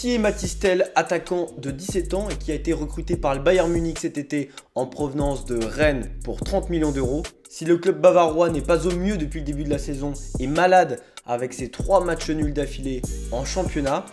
Qui est Mathys Tel, attaquant de 17 ans et qui a été recruté par le Bayern Munich cet été en provenance de Rennes pour 30 millions d'euros. Si le club bavarois n'est pas au mieux depuis le début de la saison et malade avec ses 3 matchs nuls d'affilée en championnat,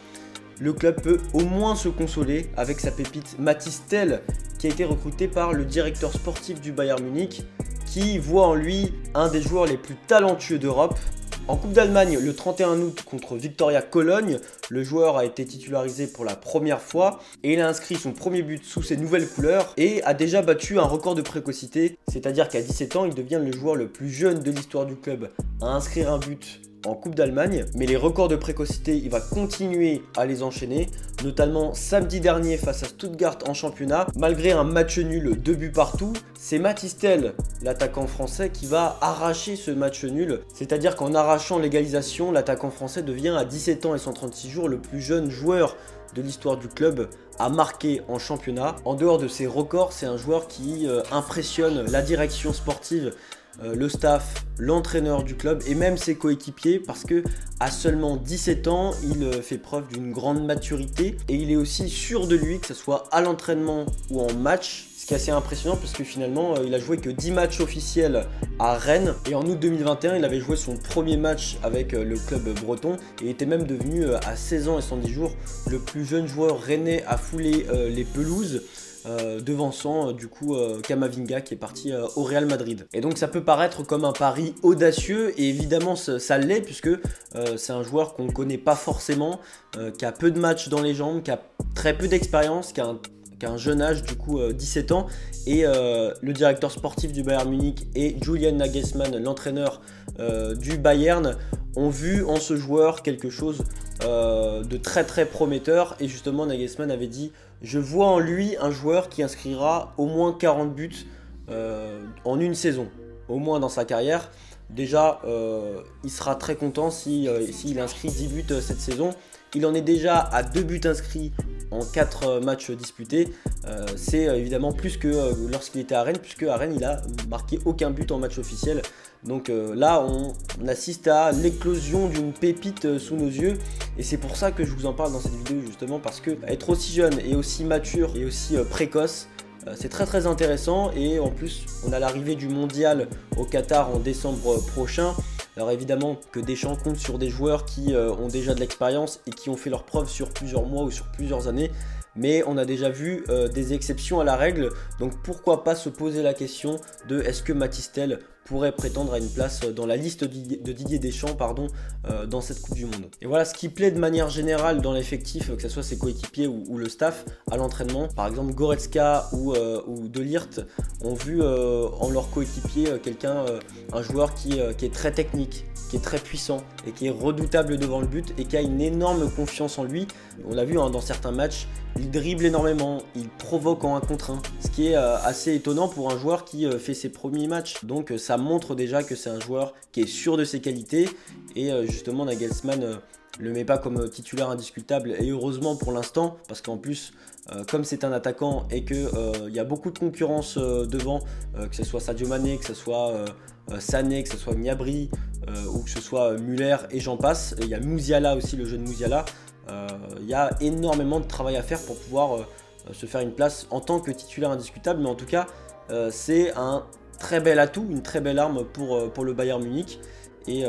le club peut au moins se consoler avec sa pépite Mathys Tel qui a été recruté par le directeur sportif du Bayern Munich qui voit en lui un des joueurs les plus talentueux d'Europe. En Coupe d'Allemagne, le 31 août contre Viktoria Cologne, le joueur a été titularisé pour la première fois et il a inscrit son premier but sous ses nouvelles couleurs et a déjà battu un record de précocité, c'est-à-dire qu'à 17 ans, il devient le joueur le plus jeune de l'histoire du club à inscrire un but en Coupe d'Allemagne. Mais les records de précocité, il va continuer à les enchaîner, notamment samedi dernier face à Stuttgart en championnat. Malgré un match nul, 2 buts partout, c'est Mathys Tel, l'attaquant français, qui va arracher ce match nul. C'est-à-dire qu'en arrachant l'égalisation, l'attaquant français devient à 17 ans et 136 jours le plus jeune joueur de l'histoire du club à marquer en championnat. En dehors de ses records, c'est un joueur qui impressionne la direction sportive, le staff, l'entraîneur du club et même ses coéquipiers parce que à seulement 17 ans, il fait preuve d'une grande maturité et il est aussi sûr de lui, que ce soit à l'entraînement ou en match. Ce qui est assez impressionnant parce que finalement, il a joué que 10 matchs officiels à Rennes et en août 2021, il avait joué son premier match avec le club breton et était même devenu à 16 ans et 110 jours le plus jeune joueur rennais à fouler les pelouses. Devançant du coup Camavinga qui est parti au Real Madrid. Et donc ça peut paraître comme un pari audacieux et évidemment ça l'est puisque c'est un joueur qu'on ne connaît pas forcément, qui a peu de matchs dans les jambes, qui a très peu d'expérience, qui a un jeune âge du coup 17 ans et le directeur sportif du Bayern Munich et Julian Nagelsmann, l'entraîneur du Bayern, ont vu en ce joueur quelque chose de très prometteur et justement Nagelsmann avait dit: je vois en lui un joueur qui inscrira au moins 40 buts en une saison, au moins dans sa carrière. Déjà, il sera très content s'il inscrit 10 buts cette saison. Il en est déjà à 2 buts inscrits en 4 matchs disputés. C'est évidemment plus que lorsqu'il était à Rennes, puisque à Rennes, il a marqué aucun but en match officiel. Donc là, on assiste à l'éclosion d'une pépite sous nos yeux. Et c'est pour ça que je vous en parle dans cette vidéo, justement, parce que être aussi jeune et aussi mature et aussi précoce, c'est très intéressant. Et en plus, on a l'arrivée du mondial au Qatar en décembre prochain. Alors évidemment que Deschamps compte sur des joueurs qui ont déjà de l'expérience et qui ont fait leurs preuves sur plusieurs mois ou sur plusieurs années. Mais on a déjà vu des exceptions à la règle. Donc pourquoi pas se poser la question de est-ce que Mathys Tel pourrait prétendre à une place dans la liste de Didier Deschamps dans cette Coupe du Monde. Et voilà ce qui plaît de manière générale dans l'effectif, que ce soit ses coéquipiers ou le staff à l'entraînement. Par exemple Goretzka ou De Ligt ont vu en leur coéquipier un joueur qui est très technique, qui est très puissant et qui est redoutable devant le but et qui a une énorme confiance en lui. On l'a vu dans certains matchs, il dribble énormément, il provoque en 1 contre 1, ce qui est assez étonnant pour un joueur qui fait ses premiers matchs. Donc ça montre déjà que c'est un joueur qui est sûr de ses qualités et justement Nagelsmann le met pas comme titulaire indiscutable et heureusement pour l'instant parce qu'en plus comme c'est un attaquant et que il y a beaucoup de concurrence devant, que ce soit Sadio Mané, que ce soit Sané, que ce soit Gnabry ou que ce soit Müller et j'en passe. Il y a Musiala aussi, le jeune Musiala. Il y a énormément de travail à faire pour pouvoir se faire une place en tant que titulaire indiscutable, mais en tout cas c'est un très bel atout, une très belle arme pour le Bayern Munich et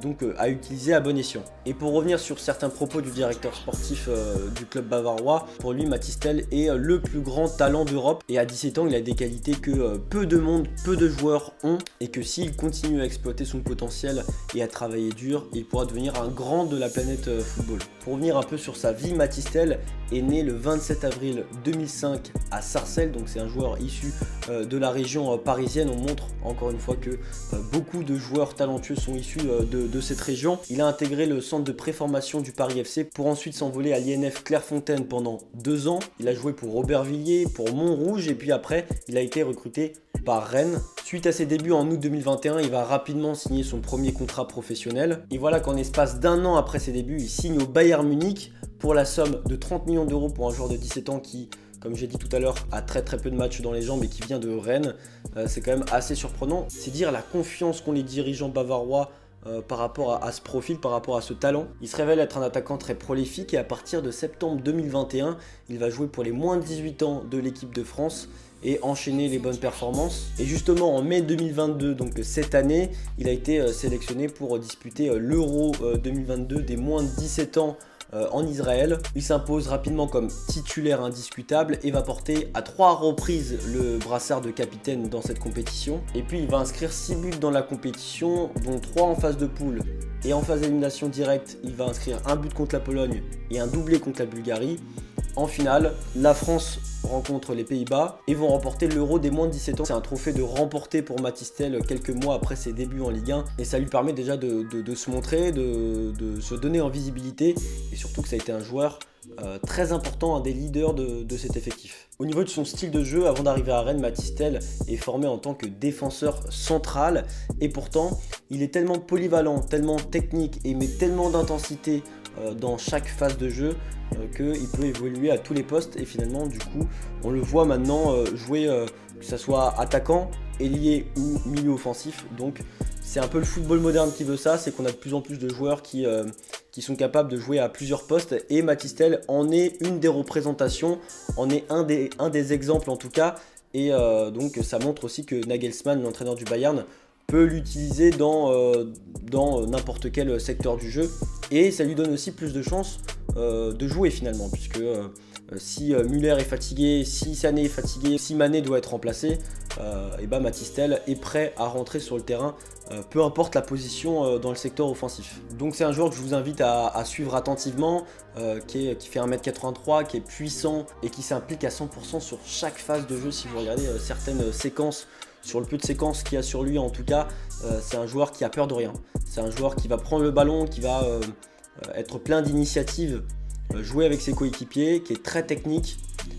donc à utiliser à bon escient. Et pour revenir sur certains propos du directeur sportif du club bavarois, pour lui Mathys Tel est le plus grand talent d'Europe et à 17 ans il a des qualités que peu de joueurs ont et que s'il continue à exploiter son potentiel et à travailler dur, il pourra devenir un grand de la planète football. Pour revenir un peu sur sa vie, Mathys Tel est né le 27 avril 2005 à Sarcelles, donc c'est un joueur issu de la région parisienne. On montre encore une fois que beaucoup de joueurs talentueux sont issus de cette région. Il a intégré le centre de préformation du Paris FC pour ensuite s'envoler à l'INF Clairefontaine pendant 2 ans. Il a joué pour Aubervilliers, pour Montrouge et puis après il a été recruté par Rennes. Suite à ses débuts en août 2021, il va rapidement signer son premier contrat professionnel. Et voilà qu'en espace d'1 an après ses débuts, il signe au Bayern Munich pour la somme de 30 millions d'euros pour un joueur de 17 ans qui, comme j'ai dit tout à l'heure, a très peu de matchs dans les jambes et qui vient de Rennes. C'est quand même assez surprenant. C'est dire la confiance qu'ont les dirigeants bavarois par rapport à ce profil, par rapport à ce talent. Il se révèle être un attaquant très prolifique et à partir de septembre 2021, il va jouer pour les moins de 18 ans de l'équipe de France et enchaîner les bonnes performances. Et justement en mai 2022, donc cette année, il a été sélectionné pour disputer l'Euro 2022 des moins de 17 ans en Israël. Il s'impose rapidement comme titulaire indiscutable et va porter à 3 reprises le brassard de capitaine dans cette compétition. Et puis il va inscrire 6 buts dans la compétition, dont 3 en phase de poule. Et en phase d'élimination directe, il va inscrire un but contre la Pologne et un doublé contre la Bulgarie. En finale, la France rencontre les Pays-Bas et vont remporter l'Euro des moins de 17 ans. C'est un trophée de remporté pour Mathys Tel quelques mois après ses débuts en Ligue 1 et ça lui permet déjà de se montrer, de se donner en visibilité et surtout que ça a été un joueur très important, un des leaders de cet effectif. Au niveau de son style de jeu, avant d'arriver à Rennes, Mathys Tel est formé en tant que défenseur central et pourtant il est tellement polyvalent, tellement technique et met tellement d'intensité dans chaque phase de jeu qu'il peut évoluer à tous les postes et finalement du coup on le voit maintenant jouer que ce soit attaquant, ailier ou milieu offensif. Donc c'est un peu le football moderne qui veut ça, c'est qu'on a de plus en plus de joueurs qui sont capables de jouer à plusieurs postes et Mathys Tel en est une des représentations, en est un des exemples en tout cas et donc ça montre aussi que Nagelsmann, l'entraîneur du Bayern, peut l'utiliser dans n'importe quel secteur du jeu et ça lui donne aussi plus de chances de jouer finalement puisque si Müller est fatigué, si Sané est fatigué, si Mané doit être remplacé, et ben Mathys Tel est prêt à rentrer sur le terrain, peu importe la position dans le secteur offensif. Donc c'est un joueur que je vous invite à suivre attentivement, qui fait 1m83, qui est puissant et qui s'implique à 100% sur chaque phase de jeu. Si vous regardez certaines séquences, sur le peu de séquences qu'il y a sur lui en tout cas, c'est un joueur qui a peur de rien. C'est un joueur qui va prendre le ballon, qui va être plein d'initiatives, jouer avec ses coéquipiers, qui est très technique,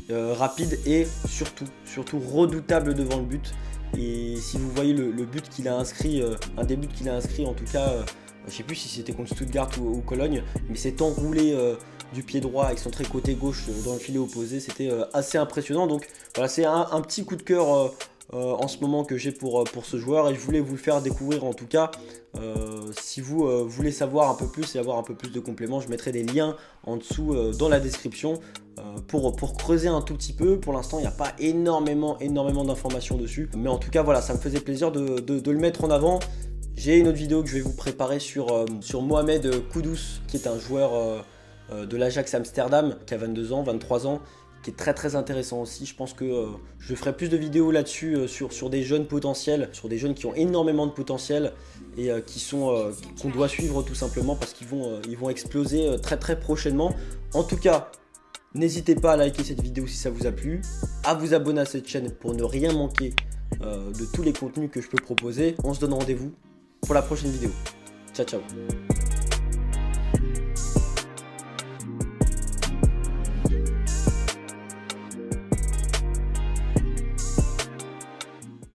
rapide et surtout redoutable devant le but. Et si vous voyez le but qu'il a inscrit, un des buts qu'il a inscrit en tout cas, je ne sais plus si c'était contre Stuttgart ou Cologne, mais c'est enroulé du pied droit avec son trait côté gauche dans le filet opposé, c'était assez impressionnant. Donc voilà, c'est un petit coup de cœur en ce moment que j'ai pour ce joueur et je voulais vous le faire découvrir en tout cas. Si vous voulez savoir un peu plus et avoir un peu plus de compléments, je mettrai des liens en dessous dans la description pour creuser un tout petit peu. Pour l'instant il n'y a pas énormément d'informations dessus, mais en tout cas voilà, ça me faisait plaisir de le mettre en avant. J'ai une autre vidéo que je vais vous préparer sur Mohamed Kudus, qui est un joueur de l'Ajax Amsterdam, qui a 23 ans, qui est très intéressant aussi. Je pense que je ferai plus de vidéos là-dessus sur des jeunes potentiels, sur des jeunes qui ont énormément de potentiel et qu'on doit suivre tout simplement parce qu'ils vont exploser très prochainement. En tout cas, n'hésitez pas à liker cette vidéo si ça vous a plu, à vous abonner à cette chaîne pour ne rien manquer de tous les contenus que je peux proposer. On se donne rendez-vous pour la prochaine vidéo. Ciao.